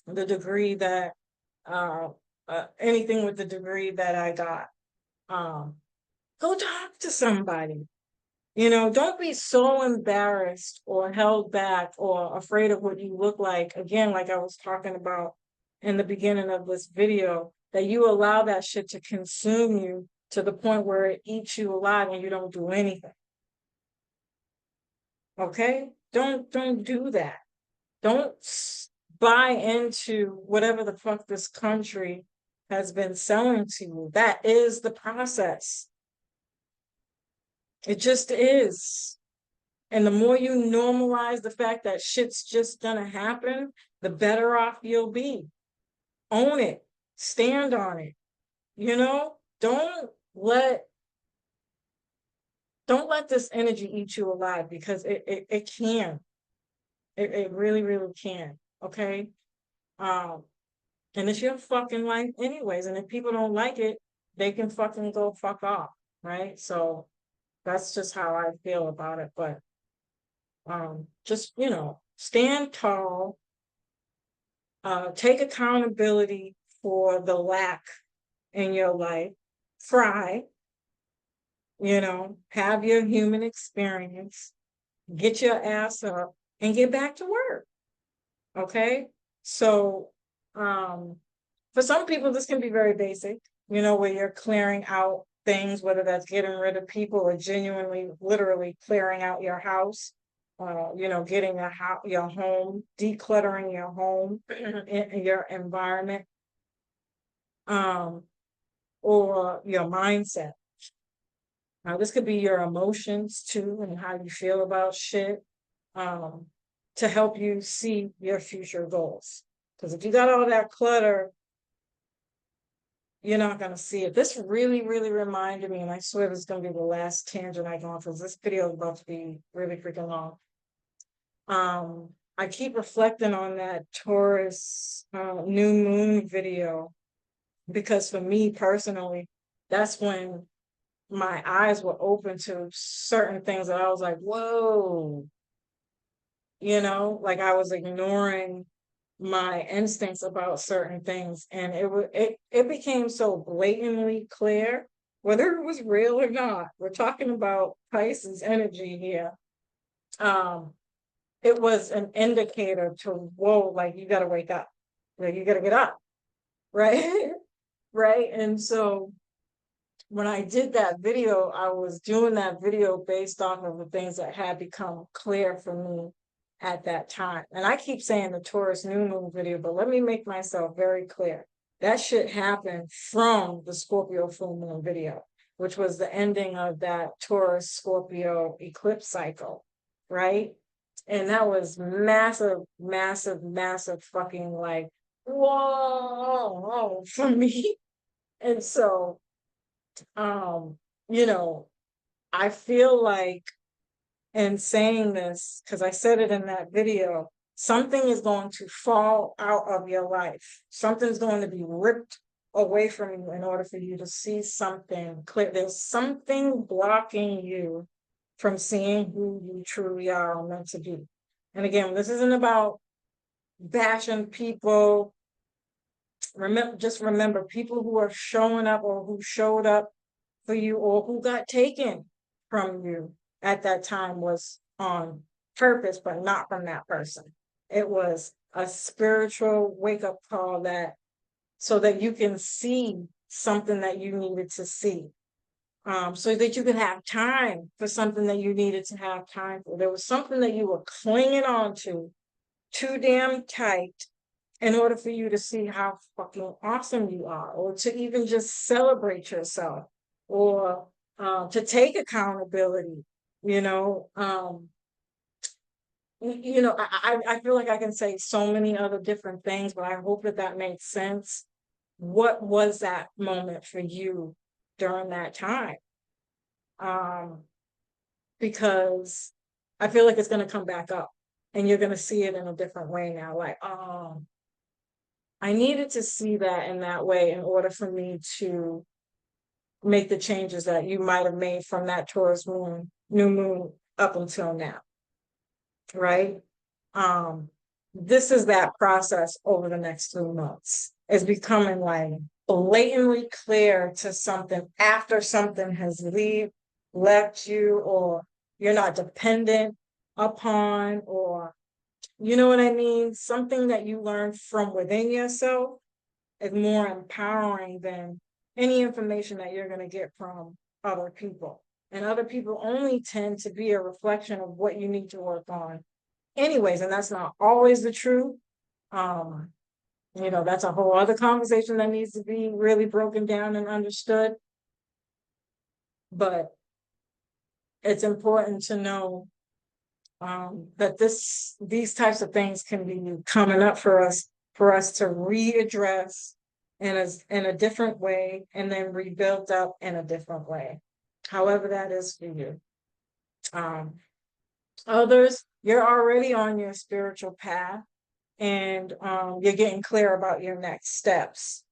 the degree that uh, anything with the degree that I got. Um, Go talk to somebody. You know, don't be so embarrassed or held back or afraid of what you look like. Again, like I was talking about in the beginning of this video, that you allow that shit to consume you to the point where it eats you alive and you don't do anything. Okay? Don't do that. Don't buy into whatever the fuck this country has been selling to you. That is the process. It just is. And the more you normalize the fact that shit's just gonna happen, the better off you'll be. Own it. Stand on it. You know? Don't let this energy eat you alive, because it can. It really, really can. Okay? Um, and it's your fucking life anyways. And if people don't like it, they can fucking go fuck off. Right? So that's just how I feel about it. But just, you know, stand tall, take accountability for the lack in your life, cry, you know, have your human experience, get your ass up and get back to work. Okay. So, for some people, this can be very basic, you know, where you're clearing out things, whether that's getting rid of people or genuinely, literally clearing out your house. You know, getting your home, decluttering your home, in your environment, or your mindset. Now, this could be your emotions too, and how you feel about shit, um, to help you see your future goals. Because if you got all that clutter, you're not going to see it. This really, really reminded me, and I swear this is going to be the last tangent I go on, because this video is about to be really freaking long. I keep reflecting on that Taurus new moon video, because for me personally, that's when my eyes were open to certain things that I was like, whoa, you know, like I was ignoring my instincts about certain things, and it became so blatantly clear, whether it was real or not. We're talking about Pisces energy here. It was an indicator to, whoa, like you got to wake up, like you got to get up, right? Right. And so when I did that video, I was doing that video based off of the things that had become clear for me at that time. And I keep saying the Taurus new moon video, but let me make myself very clear. That shit happened from the Scorpio full moon video, which was the ending of that Taurus Scorpio eclipse cycle, right? And that was massive, massive, massive fucking like, whoa, for me. And so, you know, I feel like in saying this, because I said it in that video, something is going to fall out of your life. Something's going to be ripped away from you in order for you to see something clear. There's something blocking you from seeing who you truly are or meant to be. And again, this isn't about bashing people. Remember, people who are showing up or who showed up for you or who got taken from you at that time was on purpose, but not from that person. It was a spiritual wake up call that so that you can see something that you needed to see. So that you could have time for something that you needed to have time for. There was something that you were clinging on to too damn tight in order for you to see how fucking awesome you are, or to even just celebrate yourself, or to take accountability. You know, I feel like I can say so many other different things, but I hope that that makes sense. What was that moment for you during that time? Um, because I feel like it's going to come back up, and you're going to see it in a different way now. Like, I needed to see that in that way in order for me to make the changes that you might have made from that Taurus moon, new moon up until now, right? Um, this is that process over the next 3 months. It's becoming like blatantly clear to something after something has left you, or you're not dependent upon, or you know what I mean? Something that you learn from within yourself is more empowering than any information that you're going to get from other people. And other people only tend to be a reflection of what you need to work on anyways, and that's not always the truth. Um, that's a whole other conversation that needs to be really broken down and understood. But it's important to know that these types of things can be coming up for us to readdress in a different way, and then rebuild up in a different way, however that is for you. Others, you're already on your spiritual path, and you're getting clear about your next steps.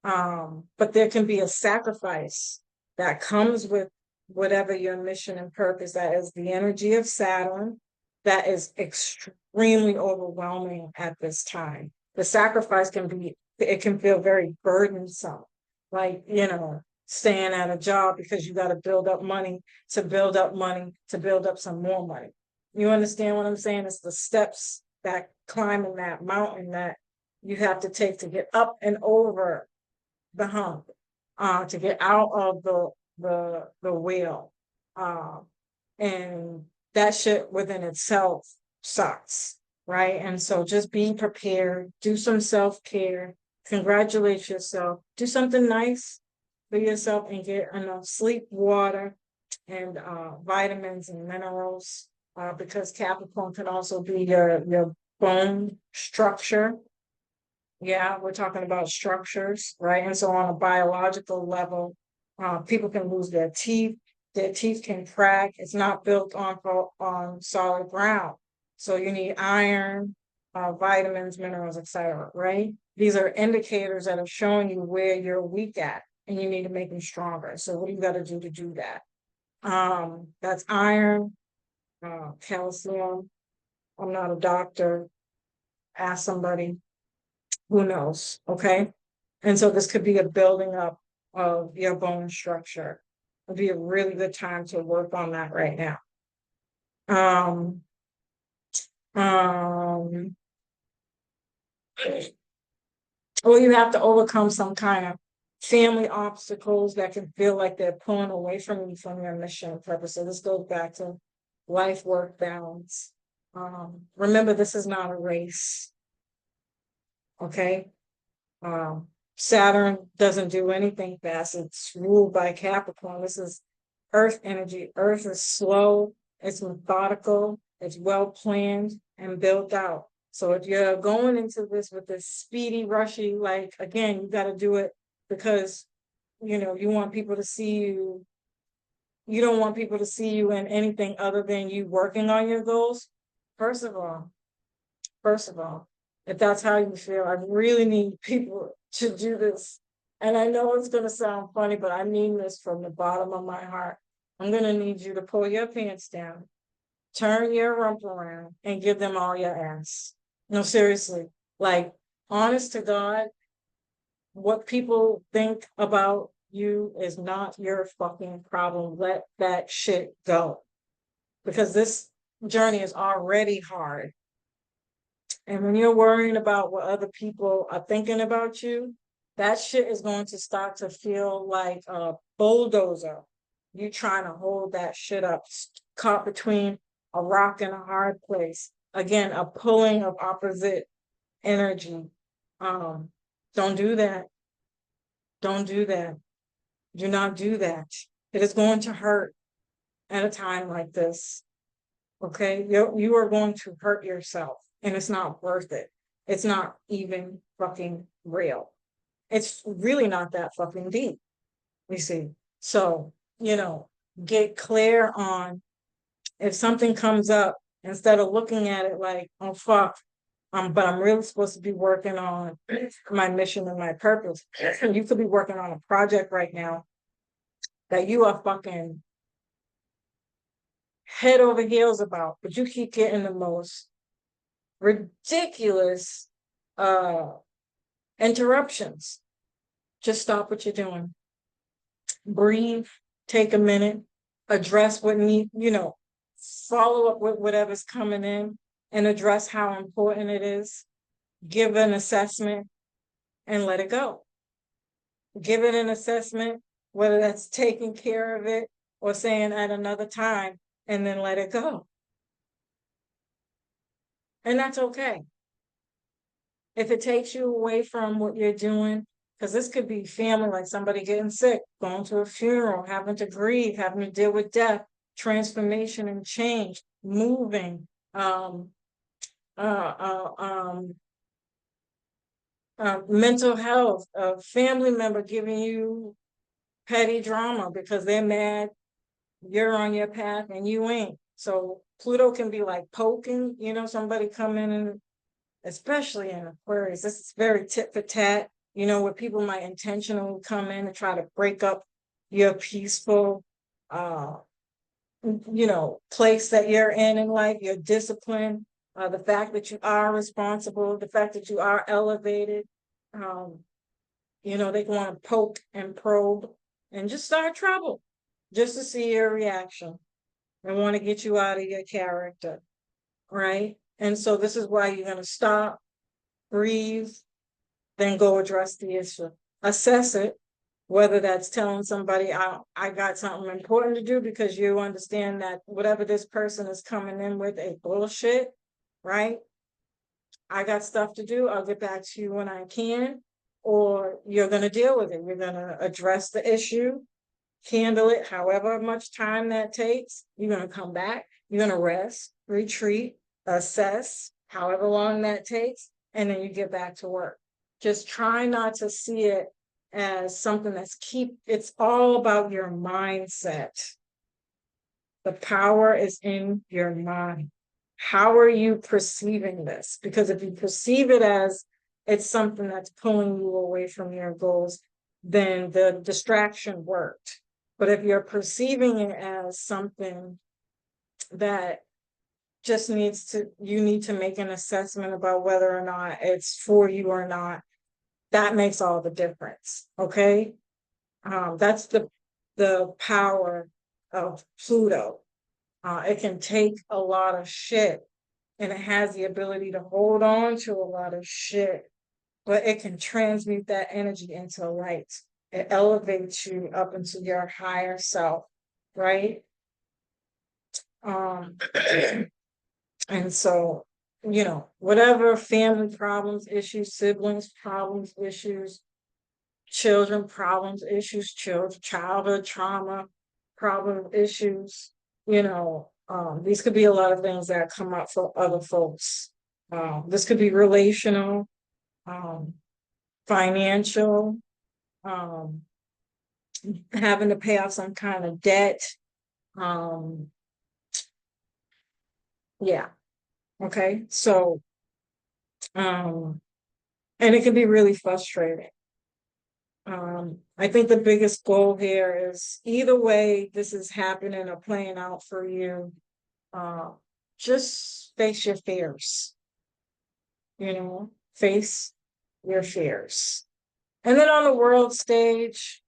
But there can be a sacrifice that comes with whatever your mission and purpose. That is the energy of Saturn. That is extremely overwhelming at this time. The sacrifice it can feel very burdensome, like, staying at a job because you got to build up money to build up money to build up some more money. You understand what I'm saying? It's the steps that climbing that mountain that you have to take to get up and over the hump, to get out of the wheel. And that shit within itself sucks, right? And so just be prepared, do some self-care, congratulate yourself, do something nice for yourself, and get enough sleep, water, and vitamins and minerals, because Capricorn can also be your bone structure. Yeah, we're talking about structures, right? And so on a biological level, people can lose their teeth. Their teeth can crack. It's not built on solid ground. So you need iron, vitamins, minerals, etc. Right? These are indicators that are showing you where you're weak at, and you need to make them stronger. So what do you got to do that? That's iron, calcium. I'm not a doctor. Ask somebody who knows, okay? And so this could be a building up of your bone structure. It'd be a really good time to work on that right now. Um, um, or you have to overcome some kind of family obstacles that can feel like they're pulling away from you from your mission and purpose. So this goes back to life work balance. Remember, this is not a race. Okay. Saturn doesn't do anything fast. It's ruled by Capricorn. This is Earth energy. Earth is slow, it's methodical, it's well planned and built out. So if you're going into this with this speedy, rushy, like, again, you got to do it because you want people to see you. You don't want people to see you in anything other than you working on your goals. First of all, First of all, if that's how you feel, I really need people to do this. And I know it's going to sound funny, but I mean this from the bottom of my heart. I'm going to need you to pull your pants down, turn your rump around, and give them all your ass. No, seriously. Like, honest to God, what people think about you is not your fucking problem. Let that shit go. Because journey is already hard. And when you're worrying about what other people are thinking about you, that shit is going to start to feel like a bulldozer. You trying to hold that shit up, caught between a rock and a hard place. Again, a pulling of opposite energy. Um, don't do that. Don't do that. Do not do that. It is going to hurt at a time like this. Okay, you are going to hurt yourself, and it's not worth it. It's not even fucking real. It's really not that fucking deep, you see. So, get clear on, if something comes up, instead of looking at it like, oh fuck, but I'm really supposed to be working on my mission and my purpose. You could be working on a project right now that you are fucking head over heels about, but you keep getting the most ridiculous uh interruptions. Just stop what you're doing. Breathe, take a minute, address what need, follow up with whatever's coming in and address how important it is. Give an assessment and let it go. Give it an assessment, whether that's taking care of it or saying at another time, and then let it go. And that's okay. If it takes you away from what you're doing, because this could be family, like somebody getting sick, going to a funeral, having to grieve, having to deal with death, transformation and change, moving, uh, uh, um, mental health, a family member giving you petty drama because they're mad you're on your path and you ain't. So Pluto can be like poking, somebody come in, and especially in Aquarius, this is very tit for tat, where people might intentionally come in and try to break up your peaceful, uh, place that you're in life, your discipline, the fact that you are responsible, the fact that you are elevated. Um, they want to poke and probe and just start trouble just to see your reaction and want to get you out of your character, right? And so this is why you're going to stop, breathe, then go address the issue. Assess it, whether that's telling somebody, I got something important to do, because you understand that whatever this person is coming in with is bullshit, right? I got stuff to do. I'll get back to you when I can. Or you're going to deal with it. You're going to address the issue, handle it however much time that takes. You're going to come back. You're going to rest, retreat, assess, however long that takes, and then you get back to work. Just try not to see it as something it's all about your mindset. The power is in your mind. How are you perceiving this? Because if you perceive it as it's something that's pulling you away from your goals, then the distraction worked. But if you're perceiving it as something that you need to make an assessment about whether or not it's for you or not, that makes all the difference. Okay. That's the power of Pluto. It can take a lot of shit, and it has the ability to hold on to a lot of shit, but it can transmute that energy into light. It elevates you up into your higher self, right? Um, and so, whatever family problems, issues, siblings problems, issues, children problems, issues, childhood trauma problem issues, these could be a lot of things that come up for other folks. This could be relational, um, financial, um, having to pay off some kind of debt. Um, yeah. Okay. So, and it can be really frustrating. I think the biggest goal here is, either way this is happening or playing out for you, uh, just face your fears, face your fears. And then on the world stage,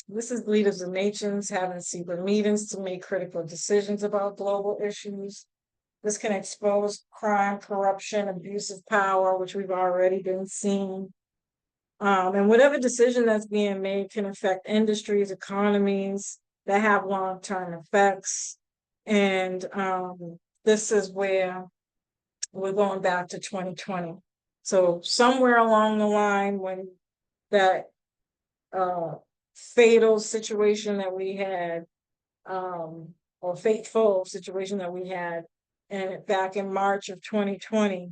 this is leaders of nations having secret meetings to make critical decisions about global issues. This can expose crime, corruption, abuse of power, which we've already been seeing. And whatever decision that's being made can affect industries, economies that have long-term effects. And this is where we're going back to 2020. So somewhere along the line, when that fatal situation that we had, or fateful situation that we had, and back in March of 2020,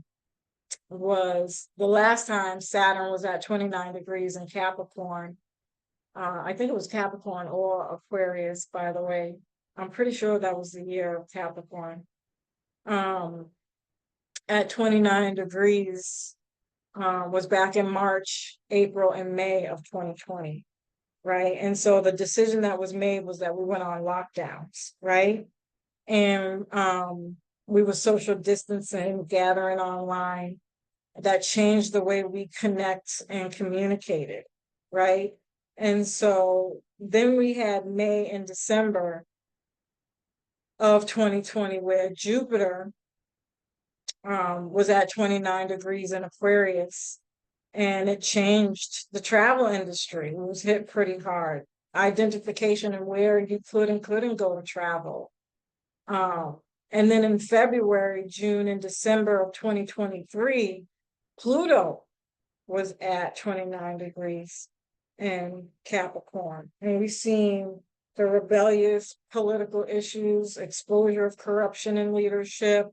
was the last time Saturn was at 29 degrees in Capricorn. I think it was Capricorn or Aquarius, by the way. I'm pretty sure that was the year of Capricorn. At 29 degrees was back in March, April, and May of 2020, right? And so the decision that was made was that we went on lockdowns, right? And we were social distancing, gathering online. That changed the way we connect and communicated, right? And so then we had May and December of 2020, where Jupiter was at 29 degrees in Aquarius, and it changed the travel industry. It was hit pretty hard. Identification and where you could and couldn't go to travel. And then in February, June, and December of 2023, Pluto was at 29 degrees in Capricorn. And we've seen the rebellious political issues, exposure of corruption in leadership.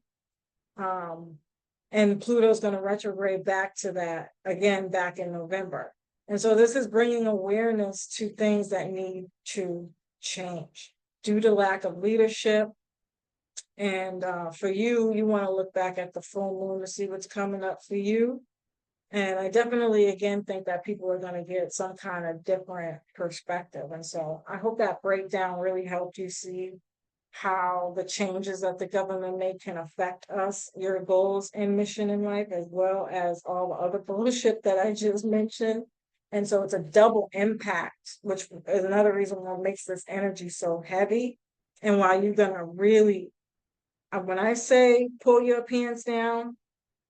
And Pluto's going to retrograde back to that again back in November. And so this is bringing awareness to things that need to change due to lack of leadership. And for you, you want to look back at the full moon to see what's coming up for you. And I definitely, again, think that people are going to get some kind of different perspective. And so I hope that breakdown really helped you see how the changes that the government make can affect us, your goals and mission in life, as well as all the other bullshit that I just mentioned. And so it's a double impact, which is another reason why it makes this energy so heavy, and why you're going to really, when I say pull your pants down,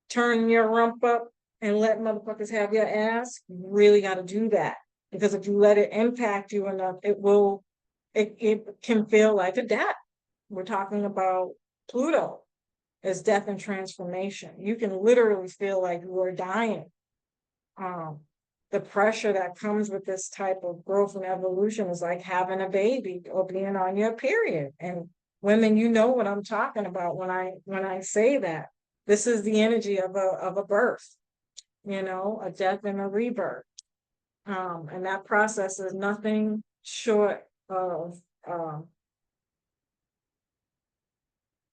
turn your rump up, and let motherfuckers have your ass, you really got to do that. Because if you let it impact you enough, it can feel like a death. We're talking about Pluto as death and transformation. You can literally feel like you are dying. The pressure that comes with this type of growth and evolution is like having a baby or being on your period. And women, you know what I'm talking about when I say that. This is the energy of a birth, a death and a rebirth. And that process is nothing short of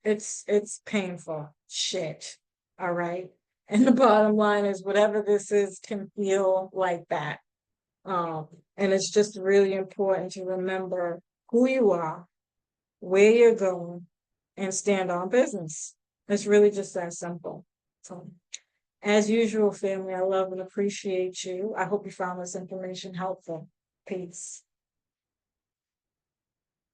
it's painful shit. All right. And the bottom line is whatever this is can feel like that. And it's just really important to remember who you are, where you're going, and stand on business. It's really just that simple. So as usual, family, I love and appreciate you. I hope you found this information helpful. Peace.